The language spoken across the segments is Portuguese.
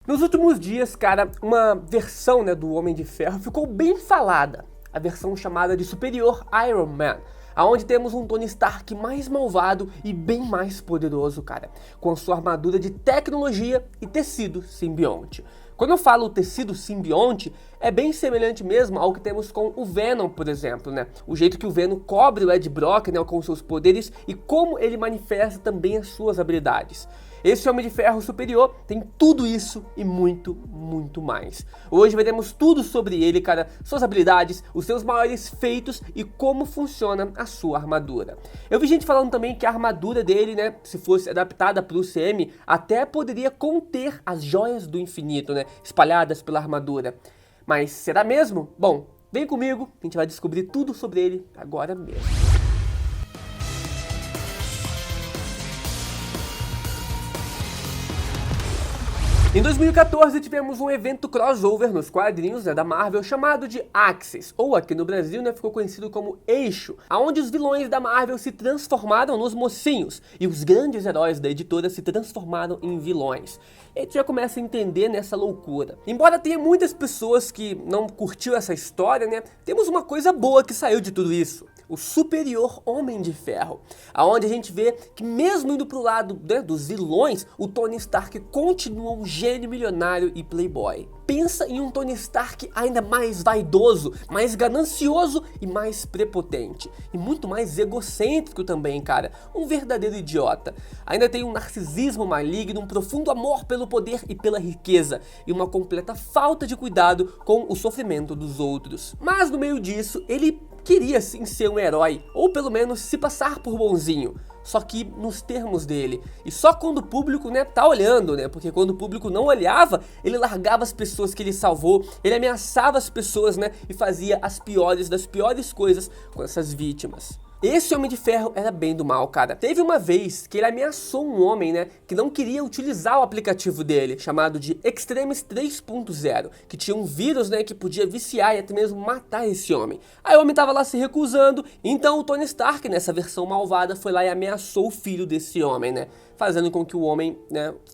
Nos últimos dias, cara, uma versão, do Homem de Ferro ficou bem falada. A versão chamada de Superior Iron Man, aonde temos um Tony Stark mais malvado e bem mais poderoso, cara, com a sua armadura de tecnologia e tecido simbionte. Quando eu falo tecido simbionte, é bem semelhante mesmo ao que temos com o Venom, por exemplo, O jeito que o Venom cobre o Ed Brock, com seus poderes e como ele manifesta também as suas habilidades. Esse Homem de Ferro Superior tem tudo isso e muito, muito mais. Hoje veremos tudo sobre ele, cara, suas habilidades, os seus maiores feitos e como funciona a sua armadura. Eu vi gente falando também que a armadura dele, se fosse adaptada para o UCM, até poderia conter as joias do infinito, espalhadas pela armadura. Mas será mesmo? Bom, vem comigo, a gente vai descobrir tudo sobre ele agora mesmo. Em 2014 tivemos um evento crossover nos quadrinhos da Marvel chamado de Axis, ou aqui no Brasil ficou conhecido como Eixo, onde os vilões da Marvel se transformaram nos mocinhos e os grandes heróis da editora se transformaram em vilões. E a gente já começa a entender nessa loucura. Embora tenha muitas pessoas que não curtiu essa história, temos uma coisa boa que saiu de tudo isso. O Superior Homem de Ferro, aonde a gente vê que mesmo indo pro lado dos vilões, o Tony Stark continua um gênio milionário e playboy. Pensa em um Tony Stark ainda mais vaidoso, mais ganancioso e mais prepotente. E muito mais egocêntrico também, cara. Um verdadeiro idiota. Ainda tem um narcisismo maligno, um profundo amor pelo poder e pela riqueza. E uma completa falta de cuidado com o sofrimento dos outros. Mas no meio disso, ele queria sim ser um herói, ou pelo menos se passar por bonzinho. Só que nos termos dele. E só quando o público, tá olhando, Porque quando o público não olhava, ele largava as pessoas que ele salvou, ele ameaçava as pessoas, E fazia as piores das piores coisas com essas vítimas. Esse Homem de Ferro era bem do mal, cara. Teve uma vez que ele ameaçou um homem, que não queria utilizar o aplicativo dele, chamado de Extremis 3.0, que tinha um vírus, que podia viciar e até mesmo matar esse homem. Aí o homem tava lá se recusando, então o Tony Stark, nessa versão malvada, foi lá e ameaçou o filho desse homem, fazendo com que o homem,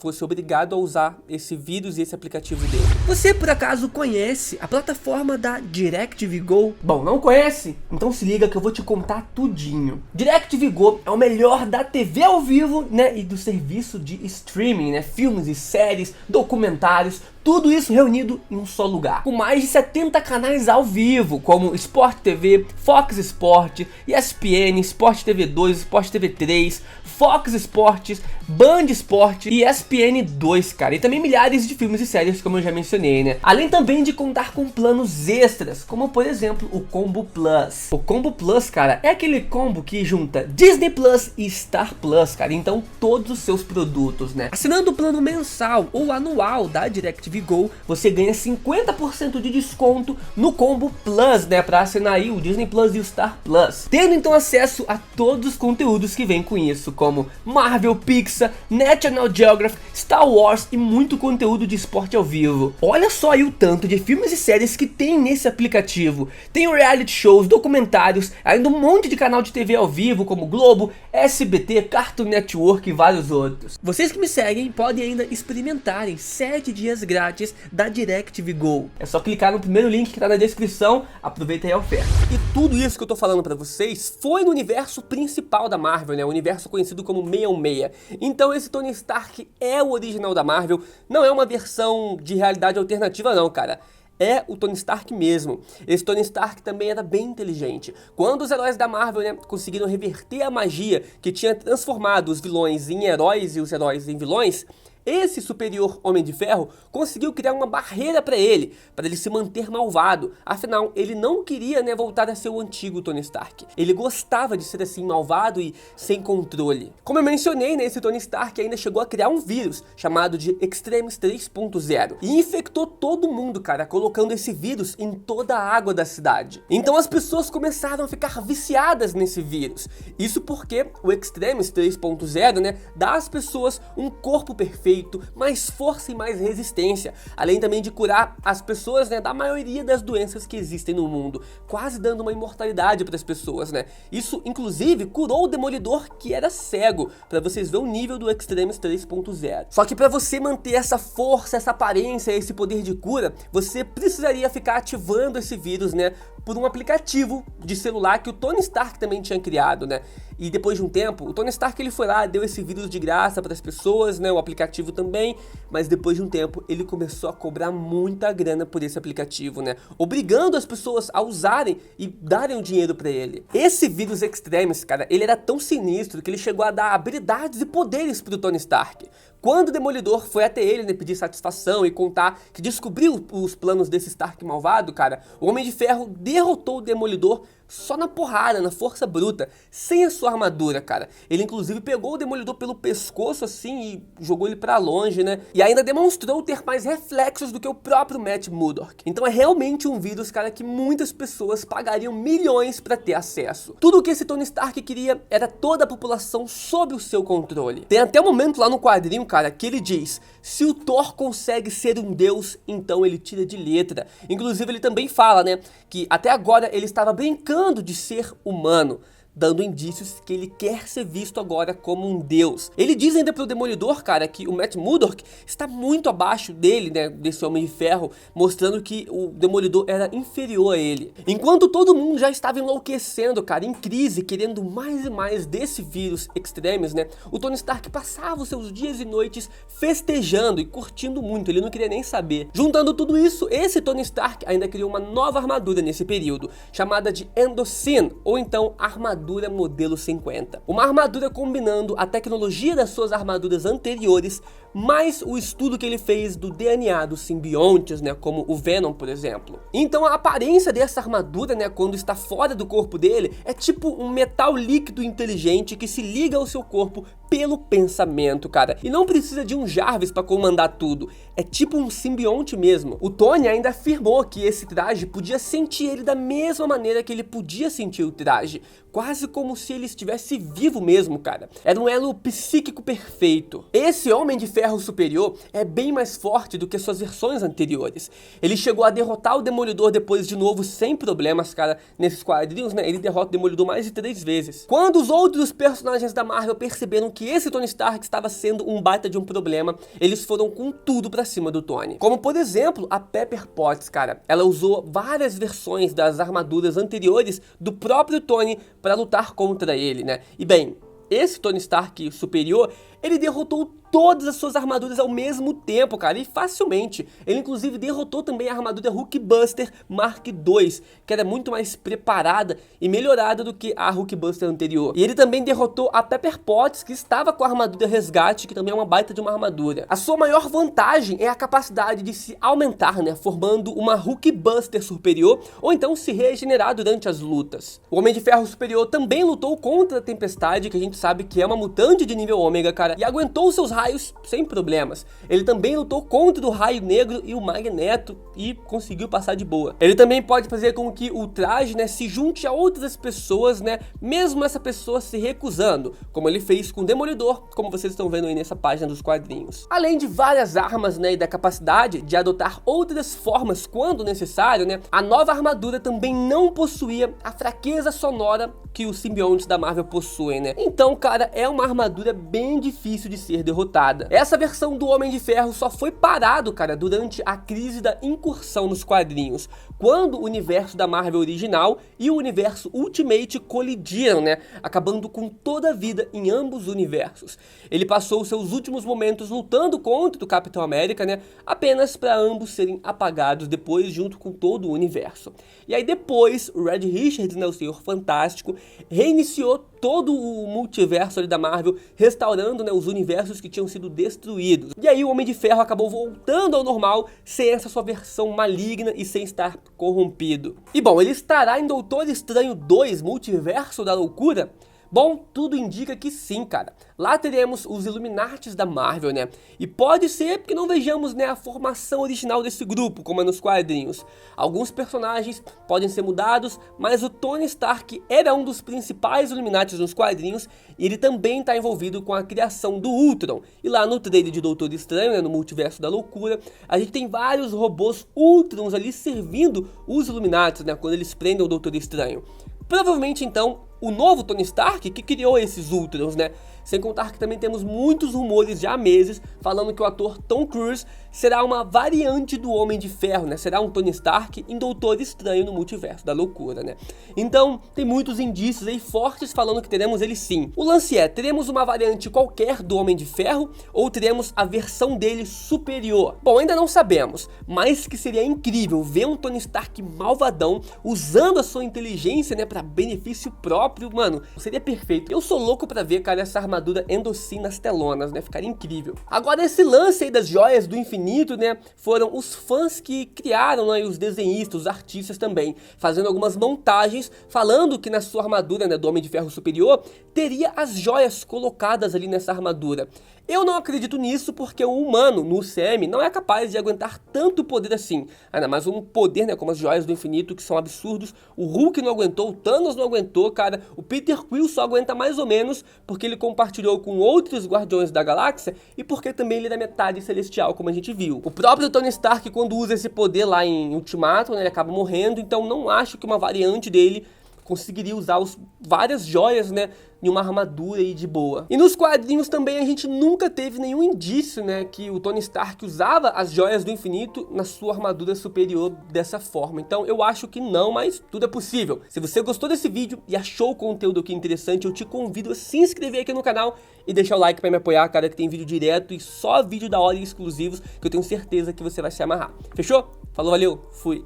fosse obrigado a usar esse vírus e esse aplicativo dele. Você, por acaso, conhece a plataforma da DirecTV Go? Bom, não conhece? Então se liga que eu vou te contar tudinho. DirecTV Go é o melhor da TV ao vivo, e do serviço de streaming, Filmes e séries, documentários, tudo isso reunido em um só lugar. Com mais de 70 canais ao vivo, como Sport TV, Fox Sport, ESPN, Sport TV 2, Sport TV 3, Fox Sports, Band Sport e ESPN 2, cara. E também milhares de filmes e séries, como eu já mencionei, Além também de contar com planos extras, como por exemplo o Combo Plus. O Combo Plus, cara, é aquele combo que junta Disney Plus e Star Plus, cara. Então todos os seus produtos, Assinando o plano mensal ou anual da DirecTV Go, você ganha 50% de desconto no Combo Plus, pra assinar aí o Disney Plus e o Star Plus. Tendo então acesso a todos os conteúdos que vem com isso, como Marvel, Pixar, National Geographic, Star Wars e muito conteúdo de esporte ao vivo. Olha só aí o tanto de filmes e séries que tem nesse aplicativo. Tem reality shows, documentários, ainda um monte de canal de TV ao vivo como Globo, SBT, Cartoon Network e vários outros. Vocês que me seguem podem ainda experimentarem 7 dias grátis da DirecTV Go. É só clicar no primeiro link que tá na descrição, aproveita aí a oferta. E tudo isso que eu tô falando pra vocês foi no universo principal da Marvel, o universo conhecido como 616. Então esse Tony Stark é o original da Marvel, não é uma versão de realidade alternativa não, cara. É o Tony Stark mesmo. Esse Tony Stark também era bem inteligente. Quando os heróis da Marvel, conseguiram reverter a magia que tinha transformado os vilões em heróis e os heróis em vilões, esse Superior Homem de Ferro conseguiu criar uma barreira para ele se manter malvado. Afinal, ele não queria voltar a ser o antigo Tony Stark. Ele gostava de ser assim malvado e sem controle. Como eu mencionei, esse Tony Stark ainda chegou a criar um vírus chamado de Extremis 3.0 e infectou todo mundo, cara, colocando esse vírus em toda a água da cidade. Então as pessoas começaram a ficar viciadas nesse vírus. Isso porque o Extremis 3.0, dá às pessoas um corpo perfeito, efeito, mais força e mais resistência, além também de curar as pessoas, né, da maioria das doenças que existem no mundo, quase dando uma imortalidade para as pessoas, né? Isso, inclusive, curou o Demolidor, que era cego, para vocês verem o nível do Extremis 3.0. Só que para você manter essa força, essa aparência, esse poder de cura, você precisaria ficar ativando esse vírus, né, por um aplicativo de celular que o Tony Stark também tinha criado, né? E depois de um tempo, o Tony Stark ele foi lá, deu esse vírus de graça para as pessoas, né? O aplicativo também, mas depois de um tempo ele começou a cobrar muita grana por esse aplicativo, né? Obrigando as pessoas a usarem e darem o dinheiro para ele. Esse vírus Extremis, cara, ele era tão sinistro que ele chegou a dar habilidades e poderes pro Tony Stark. Quando o Demolidor foi até ele, né, pedir satisfação e contar que descobriu os planos desse Stark malvado, cara, o Homem de Ferro derrotou o Demolidor só na porrada, na força bruta, sem a sua armadura, cara. Ele inclusive pegou o Demolidor pelo pescoço assim e jogou ele pra longe, né? E ainda demonstrou ter mais reflexos do que o próprio Matt Murdock. Então é realmente um vírus, cara, que muitas pessoas pagariam milhões pra ter acesso. Tudo o que esse Tony Stark queria era toda a população sob o seu controle. Tem até um momento lá no quadrinho, cara, que ele diz: se o Thor consegue ser um deus, então ele tira de letra. Inclusive ele também fala, né, que até agora ele estava brincando de ser humano, dando indícios que ele quer ser visto agora como um deus. Ele diz ainda pro Demolidor, cara, que o Matt Murdock está muito abaixo dele, né, desse Homem de Ferro, mostrando que o Demolidor era inferior a ele. Enquanto todo mundo já estava enlouquecendo, cara, em crise, querendo mais e mais desse vírus Extremis, né, o Tony Stark passava os seus dias e noites festejando e curtindo muito, ele não queria nem saber. Juntando tudo isso, esse Tony Stark ainda criou uma nova armadura nesse período, chamada de Endocine, ou então armadura modelo 50. Uma armadura combinando a tecnologia das suas armaduras anteriores, mais o estudo que ele fez do DNA dos simbiontes, né, como o Venom, por exemplo. Então a aparência dessa armadura, né, quando está fora do corpo dele, é tipo um metal líquido inteligente que se liga ao seu corpo pelo pensamento, cara. E não precisa de um Jarvis para comandar tudo. É tipo um simbionte mesmo. O Tony ainda afirmou que esse traje podia sentir ele da mesma maneira que ele podia sentir o traje. Quase como se ele estivesse vivo mesmo, cara. Era um elo psíquico perfeito. Esse Homem de Ferro superior é bem mais forte do que suas versões anteriores. Ele chegou a derrotar o Demolidor depois de novo sem problemas, cara. Nesses quadrinhos, né, ele derrota o Demolidor mais de 3 vezes. Quando os outros personagens da Marvel perceberam que esse Tony Stark estava sendo um baita de um problema, eles foram com tudo pra cima do Tony. Como por exemplo, a Pepper Potts, cara. Ela usou várias versões das armaduras anteriores do próprio Tony para lutar contra ele, né? E bem, esse Tony Stark superior, ele derrotou todas as suas armaduras ao mesmo tempo, cara, e facilmente. Ele inclusive derrotou também a armadura Hulkbuster Mark II, que era muito mais preparada e melhorada do que a Hulkbuster anterior. E ele também derrotou a Pepper Potts, que estava com a armadura Resgate, que também é uma baita de uma armadura. A sua maior vantagem é a capacidade de se aumentar, né, formando uma Hulkbuster superior, ou então se regenerar durante as lutas. O Homem de Ferro superior também lutou contra a Tempestade, que a gente sabe que é uma mutante de nível ômega, cara, e aguentou seus raios sem problemas. Ele também lutou contra o Raio Negro e o Magneto e conseguiu passar de boa. Ele também pode fazer com que o traje, né, se junte a outras pessoas, né, mesmo essa pessoa se recusando, como ele fez com o Demolidor, como vocês estão vendo aí nessa página dos quadrinhos. Além de várias armas, né, e da capacidade de adotar outras formas quando necessário, né, a nova armadura também não possuía a fraqueza sonora que os simbiontes da Marvel possuem, né? Então, cara, é uma armadura bem difícil de ser derrotada. Essa versão do Homem de Ferro só foi parado, cara, durante a crise da incursão nos quadrinhos, quando o universo da Marvel original e o universo Ultimate colidiram, né, acabando com toda a vida em ambos os universos. Ele passou os seus últimos momentos lutando contra o Capitão América, né, apenas para ambos serem apagados depois junto com todo o universo. E aí depois, o Reed Richards, né, o Senhor Fantástico, reiniciou todo o multiverso ali da Marvel, restaurando, né, os universos que tinham sido destruídos. E aí o Homem de Ferro acabou voltando ao normal, sem essa sua versão maligna e sem estar corrompido. E bom, ele estará em Doutor Estranho 2, Multiverso da Loucura? Bom, tudo indica que sim, cara. Lá teremos os Illuminates da Marvel, né? E pode ser que não vejamos, né, a formação original desse grupo, como é nos quadrinhos. Alguns personagens podem ser mudados, mas o Tony Stark era um dos principais Illuminates nos quadrinhos e ele também está envolvido com a criação do Ultron. E lá no trailer de Doutor Estranho, né, no Multiverso da Loucura, a gente tem vários robôs Ultrons ali servindo os Illuminates, né, quando eles prendem o Doutor Estranho. Provavelmente, então, o novo Tony Stark que criou esses Ultrons, né? Sem contar que também temos muitos rumores já há meses falando que o ator Tom Cruise será uma variante do Homem de Ferro, né? Será um Tony Stark em Doutor Estranho no Multiverso da Loucura, né? Então, tem muitos indícios aí fortes falando que teremos ele sim. O lance é, teremos uma variante qualquer do Homem de Ferro ou teremos a versão dele superior? Bom, ainda não sabemos, mas que seria incrível ver um Tony Stark malvadão usando a sua inteligência, né, para benefício próprio, mano, seria perfeito. Eu sou louco pra ver, cara, essa armadura Endossin nas telonas, né, ficaria incrível. Agora, esse lance aí das joias do infinito, né, foram os fãs que criaram, né, os desenhistas, os artistas também, fazendo algumas montagens, falando que na sua armadura, né, do Homem de Ferro superior, teria as joias colocadas ali nessa armadura. Eu não acredito nisso porque o humano, no UCM, não é capaz de aguentar tanto poder assim. Ainda mais um poder, né, como as joias do infinito, que são absurdos. O Hulk não aguentou, o Thanos não aguentou, cara. O Peter Quill só aguenta mais ou menos porque ele compartilhou com outros Guardiões da Galáxia e porque também ele é da metade celestial, como a gente viu. O próprio Tony Stark, quando usa esse poder lá em Ultimato, né, ele acaba morrendo. Então não acho que uma variante dele conseguiria usar várias joias, né, em uma armadura aí de boa. E nos quadrinhos também a gente nunca teve nenhum indício, né, que o Tony Stark usava as joias do infinito na sua armadura superior dessa forma. Então eu acho que não, mas tudo é possível. Se você gostou desse vídeo e achou o conteúdo aqui interessante, eu te convido a se inscrever aqui no canal e deixar o like para me apoiar, cara, que tem vídeo direto e só vídeo da hora e exclusivos que eu tenho certeza que você vai se amarrar. Fechou? Falou, valeu, fui!